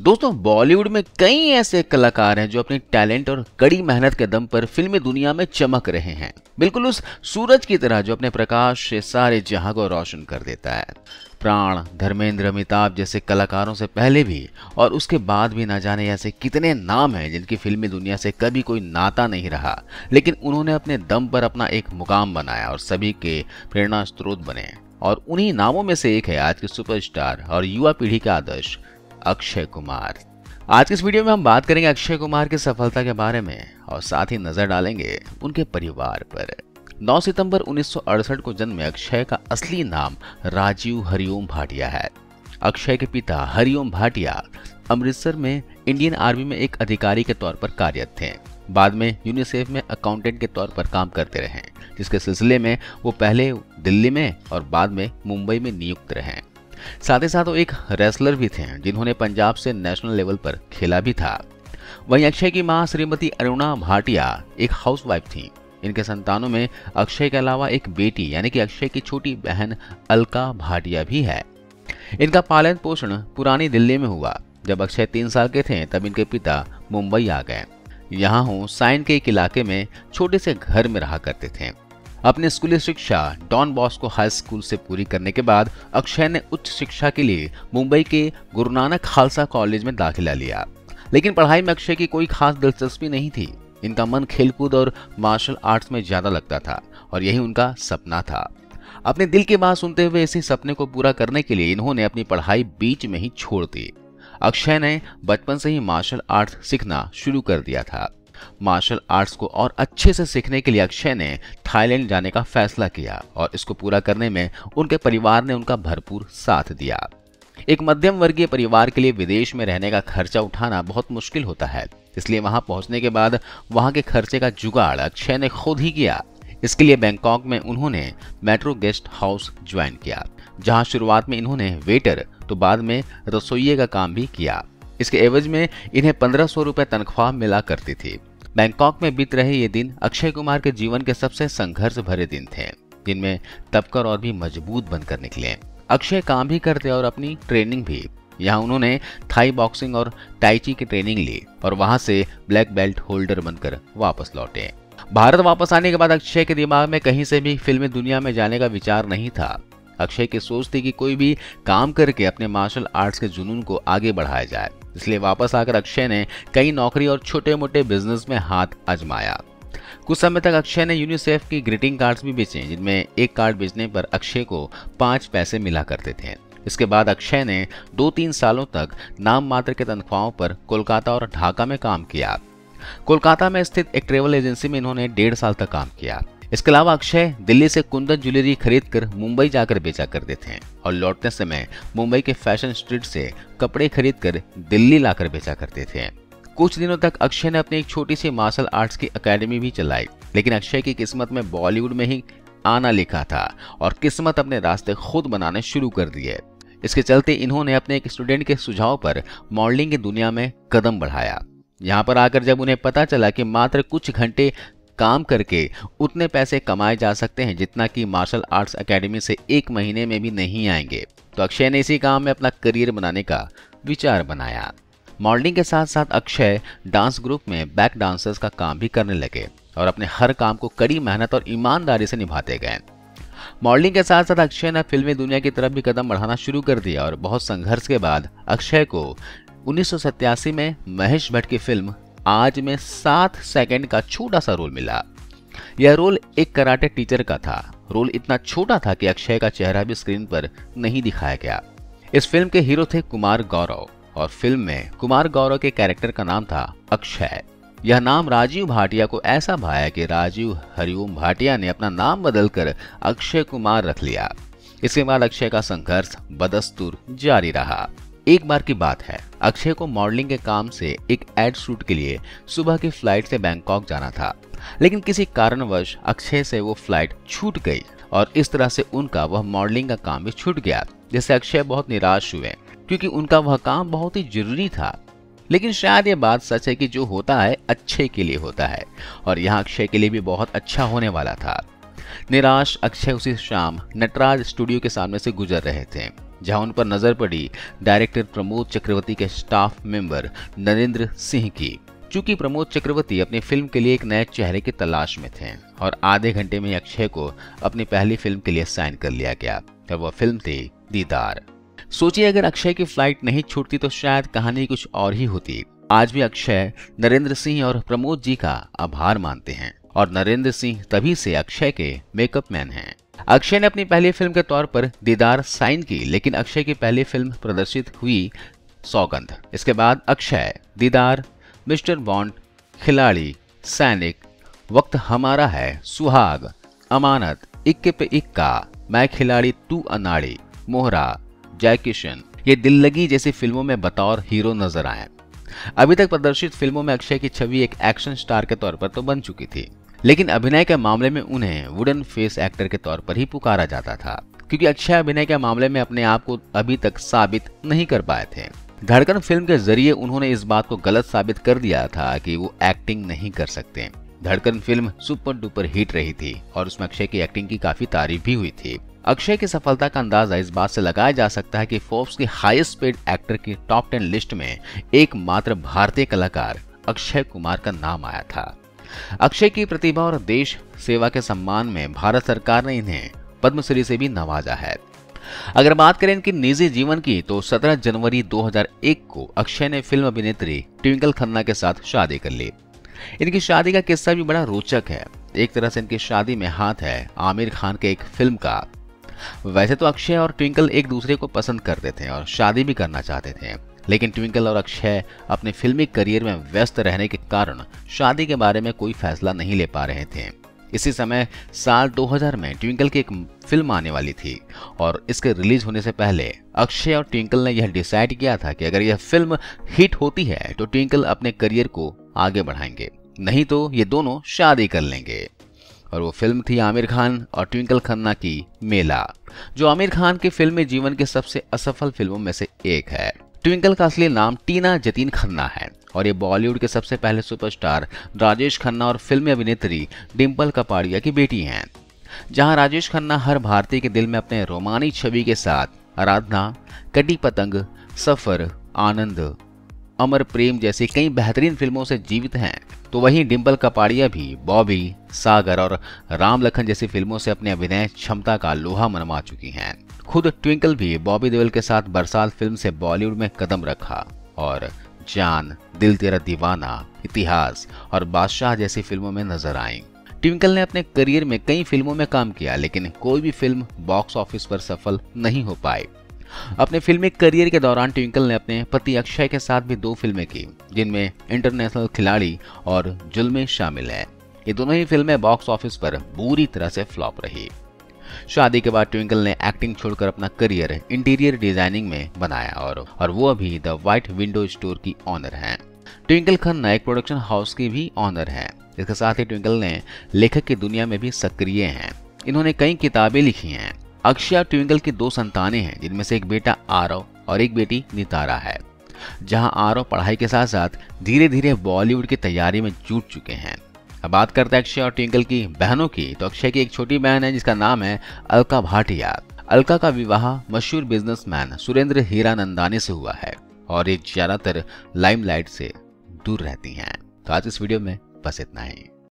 दोस्तों, बॉलीवुड में कई ऐसे कलाकार हैं जो अपनी टैलेंट और कड़ी मेहनत के दम पर फिल्मी दुनिया में चमक रहे हैं, बिल्कुल उस सूरज की तरह जो अपने प्रकाश से सारे जहां को रोशन कर देता है। प्राण, धर्मेंद्र, अमिताभ जैसे कलाकारों से पहले भी और उसके बाद भी ना जाने ऐसे कितने नाम हैं जिनकी फिल्मी दुनिया से कभी कोई नाता नहीं रहा, लेकिन उन्होंने अपने दम पर अपना एक मुकाम बनाया और सभी के प्रेरणा स्रोत बने। और उन्हीं नामों में से एक है आज के सुपरस्टार और युवा पीढ़ी का आदर्श, अक्षय कुमार। आज की इस वीडियो में हम बात करेंगे अक्षय कुमार की सफलता के बारे में और साथ ही नजर डालेंगे उनके परिवार पर। 9 सितंबर 1968 को जन्मे अक्षय का असली नाम राजीव हरिओम भाटिया है। अक्षय के पिता हरिओम भाटिया अमृतसर में इंडियन आर्मी में एक अधिकारी के तौर पर कार्यरत थे। बाद में यूनिसेफ में अकाउंटेंट के तौर पर काम करते रहे, जिसके सिलसिले में वो पहले दिल्ली में और बाद में मुंबई में नियुक्त रहे। साथ ही साथ वो एक रेसलर भी थे जिन्होंने पंजाब से नेशनल लेवल पर खेला भी था। वहीं अक्षय की मां श्रीमती अरुणा भाटिया एक हाउसवाइफ थी। इनके संतानों में अक्षय के अलावा एक बेटी यानी कि अक्षय की छोटी बहन अलका भाटिया भी है। इनका पालन पोषण पुरानी दिल्ली में हुआ। जब अक्षय 3 साल के थे तब इनके पिता मुंबई आ गए। यहाँ हो साइन के एक इलाके में छोटे से घर में रहा करते थे। अपनी स्कूली शिक्षा डॉन बॉस्को हाई स्कूल से पूरी करने के बाद अक्षय ने उच्च शिक्षा के लिए मुंबई के गुरु नानक खालसा कॉलेज में दाखिला लिया, लेकिन पढ़ाई में अक्षय की कोई खास दिलचस्पी नहीं थी। इनका मन खेलकूद और मार्शल आर्ट्स में ज्यादा लगता था और यही उनका सपना था। अपने दिल की बात सुनते हुए इसी सपने को पूरा करने के लिए इन्होंने अपनी पढ़ाई बीच में ही छोड़ दी। अक्षय ने बचपन से ही मार्शल आर्ट्स सीखना शुरू कर दिया था। मार्शल आर्ट्स को और अच्छे से सीखने के लिए अक्षय ने थाईलैंड जाने का फैसला किया और इसको पूरा करने में उनके परिवार ने उनका भरपूर साथ दिया। एक मध्यम वर्गीय परिवार के लिए विदेश में रहने का खर्चा उठाना बहुत मुश्किल होता है, इसलिए वहां पहुंचने के बाद वहां के खर्चे का जुगाड़ अक्षय ने खुद ही किया। इसके लिए बैंकॉक में उन्होंने मेट्रो गेस्ट हाउस ज्वाइन किया, जहां शुरुआत में इन्होंने वेटर तो बाद में रसोइये का काम भी किया। इसके एवज में इन्हें 1500 रुपए तनख्वाह मिला करती थी। बैंकॉक में बीत रहे ये दिन अक्षय कुमार के जीवन के सबसे संघर्ष भरे दिन थे, जिनमें तबकर और भी मजबूत बनकर निकले। अक्षय काम भी करते और अपनी ट्रेनिंग भी। यहाँ उन्होंने थाई बॉक्सिंग और टाइची की ट्रेनिंग ली और वहां से ब्लैक बेल्ट होल्डर बनकर वापस लौटे। भारत वापस आने के बाद अक्षय के दिमाग में कहीं से भी फिल्मी दुनिया में जाने का विचार नहीं था। अक्षय की सोच थी कि कोई भी काम करके अपने मार्शल आर्ट्स के जुनून को आगे बढ़ाया जाए। इसलिए वापस आकर अक्षय ने कई नौकरी और छोटे मोटे बिजनेस में हाथ आजमाया। कुछ समय तक अक्षय ने यूनिसेफ की ग्रीटिंग कार्ड्स भी बेचे, जिनमें एक कार्ड बेचने पर अक्षय को 5 पैसे मिला करते थे। इसके बाद अक्षय ने 2-3 सालों तक नाम मात्र के तनख्वाहों पर कोलकाता और ढाका में काम किया। कोलकाता में स्थित एक ट्रेवल एजेंसी में इन्होंने 1.5 साल तक काम किया। इसके अलावा अक्षय दिल्ली से कुंदन ज्वेलरी खरीदकर मुंबई जाकर बेचा करते थे और लौटते समय मुंबई के फैशन स्ट्रीट से कपड़े खरीदकर दिल्ली लाकर बेचा करते थे। कुछ दिनों तक अक्षय ने अपनी एक छोटी सी मार्शल आर्ट्स की एकेडमी भी चलाई, लेकिन अक्षय की किस्मत में बॉलीवुड में ही आना लिखा था और किस्मत अपने रास्ते खुद बनाने शुरू कर दिए। इसके चलते इन्होंने अपने एक स्टूडेंट के सुझाव पर मॉडलिंग की दुनिया में कदम बढ़ाया। यहाँ पर आकर जब उन्हें पता चला कि मात्र कुछ घंटे काम करके उतने पैसे कमाए जा सकते हैं जितना कि मार्शल आर्ट्स एकेडमी से 1 महीने में भी नहीं आएंगे, तो अक्षय ने इसी काम में अपना करियर बनाने का विचार बनाया। मॉडलिंग के साथ साथ अक्षय डांस ग्रुप में बैक डांसर्स का काम भी करने लगे और अपने हर काम को कड़ी मेहनत और ईमानदारी से निभाते गए। मॉडलिंग के साथ साथ अक्षय ने फिल्मी दुनिया की तरफ भी कदम बढ़ाना शुरू कर दिया और बहुत संघर्ष के बाद अक्षय को 1987 में महेश भट्ट की फिल्म आज में 7 सेकंड का छोटा सा रोल मिला। यह रोल एक कराटे टीचर का था। रोल इतना छोटा था कि अक्षय का चेहरा भी स्क्रीन पर नहीं दिखाया गया। इस फिल्म के हीरो थे कुमार गौरव और फिल्म में कुमार गौरव के कैरेक्टर का नाम था अक्षय। यह नाम राजीव भाटिया को ऐसा भाया कि राजीव हरिओम भाटिया ने अपना नाम बदलकर अक्षय कुमार रख लिया। इसके बाद अक्षय का संघर्ष बदस्तूर जारी रहा। एक बार की बात है, अक्षय को मॉडलिंग के काम से एक एड शूट के लिए सुबह की फ्लाइट से बैंकॉक जाना था, लेकिन किसी कारणवश अक्षय से वो फ्लाइट छूट गई और इस तरह से उनका वह मॉडलिंग का काम भी छूट गया, जिससे अक्षय बहुत निराश हुए क्योंकि उनका वह काम बहुत ही जरूरी था। लेकिन शायद ये बात सच है कि जो होता है अच्छे के लिए होता है और यहाँ अक्षय के लिए भी बहुत अच्छा होने वाला था। निराश अक्षय उसी शाम नटराज स्टूडियो के सामने से गुजर रहे थे। जहां उन पर नजर पड़ी डायरेक्टर प्रमोद चक्रवर्ती के स्टाफ मेंबर नरेंद्र सिंह की। चूंकि प्रमोद चक्रवर्ती अपनी फिल्म के लिए एक नए चेहरे की तलाश में थे और आधे घंटे में अक्षय को अपनी पहली फिल्म के लिए साइन कर लिया गया और वह फिल्म थी दीदार। सोचिए अगर अक्षय की फ्लाइट नहीं छूटती तो शायद कहानी कुछ और ही होती। आज भी अक्षय नरेंद्र सिंह और प्रमोद जी का आभार मानते हैं और नरेंद्र सिंह तभी से अक्षय के मेकअप मैन हैं। अक्षय ने अपनी पहली फिल्म के तौर पर दीदार साइन की, लेकिन अक्षय की पहली फिल्म प्रदर्शित हुई सौगंध। इसके बाद अक्षय दीदार, मिस्टर बॉन्ड, खिलाड़ी, सैनिक, वक्त हमारा है, सुहाग, अमानत, इक्के पे इक्का, मैं खिलाड़ी तू अनाड़ी, मोहरा, जय किशन, ये दिल लगी जैसी फिल्मों में बतौर हीरो नजर आए। अभी तक प्रदर्शित फिल्मों में अक्षय की छवि एक एक्शन स्टार के तौर पर तो बन चुकी थी, लेकिन अभिनय के मामले में उन्हें वुडन फेस एक्टर के तौर पर ही पुकारा जाता था, क्योंकि अक्षय अभिनय के मामले में अपने आप को अभी तक साबित नहीं कर पाए थे। धड़कन फिल्म के जरिए उन्होंने इस बात को गलत साबित कर दिया था कि वो एक्टिंग नहीं कर सकते। धड़कन फिल्म सुपर डुपर हिट रही थी और उसमें अक्षय की एक्टिंग की काफी तारीफ भी हुई थी। अक्षय की सफलता का अंदाजा इस बात से लगाया जा सकता है कि फोर्ब्स की हाईएस्ट पेड एक्टर की टॉप 10 लिस्ट में एकमात्र भारतीय कलाकार अक्षय कुमार का नाम आया था। अक्षय की प्रतिभा और देश सेवा के सम्मान में भारत सरकार ने इन्हें पद्मश्री से भी नवाजा है। अगर बात करें इनकी निजी जीवन की तो 17 जनवरी 2001 को अक्षय ने फिल्म अभिनेत्री ट्विंकल खन्ना के साथ शादी कर ली। इनकी शादी का किस्सा भी बड़ा रोचक है। एक तरह से इनकी शादी में हाथ है आमिर खान के एक फिल्म का। वैसे तो अक्षय और ट्विंकल एक दूसरे को पसंद करते थे और शादी भी करना चाहते थे, लेकिन ट्विंकल और अक्षय अपने फिल्मी करियर में व्यस्त रहने के कारण शादी के बारे में कोई फैसला नहीं ले पा रहे थे। इसी समय साल 2000 में ट्विंकल की एक फिल्म आने वाली थी और इसके रिलीज होने से पहले अक्षय और ट्विंकल ने यह डिसाइड किया था कि अगर यह फिल्म हिट होती है तो ट्विंकल अपने करियर को आगे बढ़ाएंगे, नहीं तो ये दोनों शादी कर लेंगे। और वो फिल्म थी आमिर खान और ट्विंकल खन्ना की मेला, जो आमिर खान के फिल्मी जीवन के सबसे असफल फिल्मों में से एक है। ट्विंकल का असली नाम टीना जतीन खन्ना है और ये बॉलीवुड के सबसे पहले सुपरस्टार राजेश खन्ना और फिल्मी अभिनेत्री डिम्पल कपाड़िया की बेटी हैं। जहां राजेश खन्ना हर भारतीय के दिल में अपने रोमानी छवि के साथ आराधना, कटी पतंग, सफर, आनंद, अमर प्रेम जैसी कई बेहतरीन फिल्मों से जीवित हैं, तो वहीं डिम्पल कपाड़िया भी बॉबी, सागर और राम लखन जैसी फिल्मों से अपने अभिनय क्षमता का लोहा मनवा चुकी हैं। खुद ट्विंकल भी बॉबी देओल के साथ बरसात फिल्म से बॉलीवुड में कदम रखा और जान, दिल तेरा दीवाना, इतिहास और बादशाह जैसी फिल्मों में नजर आई। ट्विंकल ने अपने करियर में कई फिल्मों में काम किया, लेकिन कोई भी फिल्म बॉक्स ऑफिस पर सफल नहीं हो पाई। अपने फिल्मी करियर के दौरान ट्विंकल ने अपने पति अक्षय के साथ भी 2 फिल्में की, जिनमें इंटरनेशनल खिलाड़ी और जुल्मे शामिल है। ये दोनों ही फिल्में बॉक्स ऑफिस पर बुरी तरह से फ्लॉप रही। शादी के बाद ट्विंकल ने एक्टिंग छोड़कर अपना करियर इंटीरियर डिजाइनिंग में बनाया और वो अभी द व्हाइट विंडो स्टोर की ऑनर हैं। ट्विंकल खन्ना एक प्रोडक्शन हाउस की भी ऑनर हैं। इसके साथ ही ट्विंकल ने लेखक की दुनिया में भी सक्रिय हैं। इन्होंने कई किताबें लिखी हैं। अक्षय और ट्विंकल की 2 संतानें हैं, जिनमें से एक बेटा आरव और एक बेटी नितारा है। जहां आरव पढ़ाई के साथ साथ धीरे धीरे बॉलीवुड की तैयारी में जुट चुके हैं। अब बात करते हैं अक्षय और ट्विंकल की बहनों की, तो अक्षय की एक छोटी बहन है जिसका नाम है अलका भाटिया। अलका का विवाह मशहूर बिजनेसमैन सुरेंद्र हीरानंदानी से हुआ है और ये ज्यादातर लाइमलाइट से दूर रहती हैं। तो आज इस वीडियो में बस इतना ही।